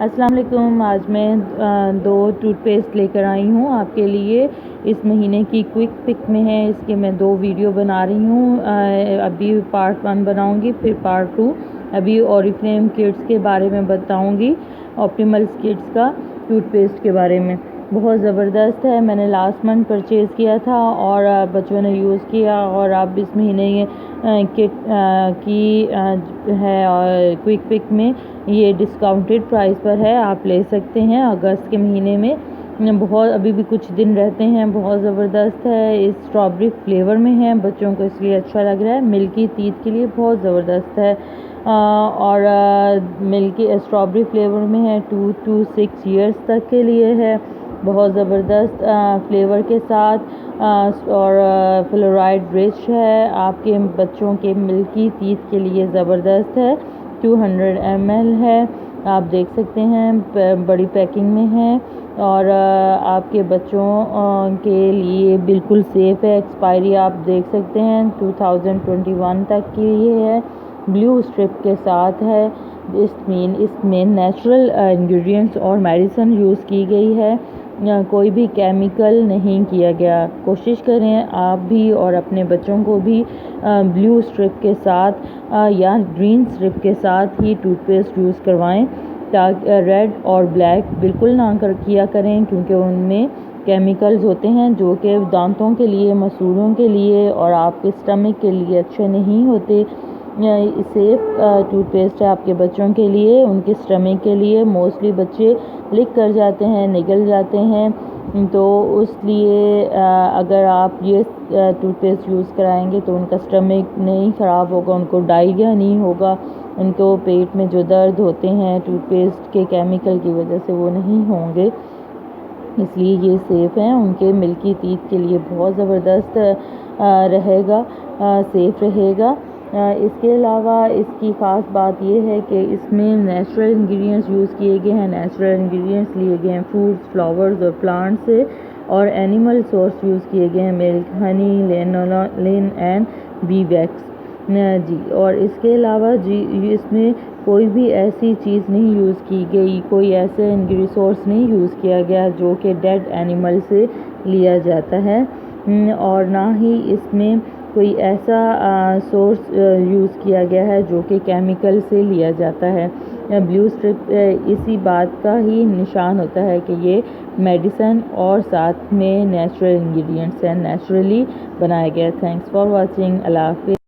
अस्सलाम वालेकुम। आज मैं दो टूथपेस्ट लेकर आई हूँ आपके लिए। इस महीने की क्विक पिक में है, इसके मैं दो वीडियो बना रही हूँ। अभी पार्ट 1 बनाऊँगी, फिर पार्ट 2। अभी ओरिफ्लेम किड्स के बारे में बताऊँगी, ऑप्टिमल किड्स का टूथपेस्ट के बारे में। बहुत ज़बरदस्त है, मैंने लास्ट मंथ परचेज़ किया था और बच्चों ने यूज़ किया, और अब इस महीने ये किट की है और क्विक पिक में ये डिस्काउंटेड प्राइस पर है, आप ले सकते हैं। अगस्त के महीने में बहुत अभी भी कुछ दिन रहते हैं। बहुत ज़बरदस्त है, इस स्ट्रॉबेरी फ्लेवर में है, बच्चों को इसलिए अच्छा लग रहा है। मिल्की टीथ के लिए बहुत ज़बरदस्त है। और मिल्की स्ट्रॉबेरी फ्लेवर में है, 2 to 6 ईयर्स तक के लिए है। बहुत ज़बरदस्त फ्लेवर के साथ और फ्लोराइड रिच है, आपके बच्चों के मिल्की टीथ के लिए ज़बरदस्त है। 200 ml है, आप देख सकते हैं, बड़ी पैकिंग में है और आपके बच्चों के लिए बिल्कुल सेफ़ है। एक्सपायरी आप देख सकते हैं 2021 तक की ये है। ब्लू स्ट्रिप के साथ है। इसमें नेचुरल इंग्रेडिएंट्स और मेडिसिन यूज़ की गई है, कोई भी केमिकल नहीं किया गया। कोशिश करें आप भी और अपने बच्चों को भी ब्लू स्ट्रिप के साथ या ग्रीन स्ट्रिप के साथ ही टूथपेस्ट यूज़ करवाएं, ताकि रेड और ब्लैक बिल्कुल ना किया करें, क्योंकि उनमें केमिकल्स होते हैं जो कि दांतों के लिए, मसूड़ों के लिए और आपके स्टमक के लिए अच्छे नहीं होते। सेफ़ टूथपेस्ट है आपके बच्चों के लिए, उनके स्टमक के लिए। मोस्टली बच्चे लिक कर जाते हैं, निगल जाते हैं, तो उसलिए अगर आप ये टूथपेस्ट यूज़ कराएंगे तो उनका स्टमक नहीं ख़राब होगा, उनको डायरिया नहीं होगा, उनको पेट में जो दर्द होते हैं टूथपेस्ट के केमिकल की वजह से वो नहीं होंगे। इसलिए ये सेफ़ है, उनके मिल्की टीथ के लिए बहुत ज़बरदस्त रहेगा, सेफ़ रहेगा। इसके अलावा इसकी ख़ास बात ये है कि इसमें नेचुरल इंग्रेडिएंट्स यूज़ किए गए हैं। नेचुरल इंग्रेडिएंट्स लिए गए हैं फ्रूट्स, फ्लावर्स और प्लांट्स से, और एनिमल सोर्स यूज़ किए गए हैं, मिल्क, हनी, लेन एंड बी वैक्स जी। और इसके अलावा जी इसमें कोई भी ऐसी चीज़ नहीं यूज़ की गई, कोई ऐसे सोर्स नहीं यूज़ किया गया जो कि डेड एनिमल से लिया जाता है, और ना ही इसमें कोई ऐसा सोर्स यूज़ किया गया है जो कि केमिकल से लिया जाता है। ब्लू स्ट्रिप इसी बात का ही निशान होता है कि ये मेडिसिन और साथ में नेचुरल इंग्रेडिएंट्स हैं, नेचुरली बनाया गया। Thanks for watching. अल्लाह हाफ़िज़।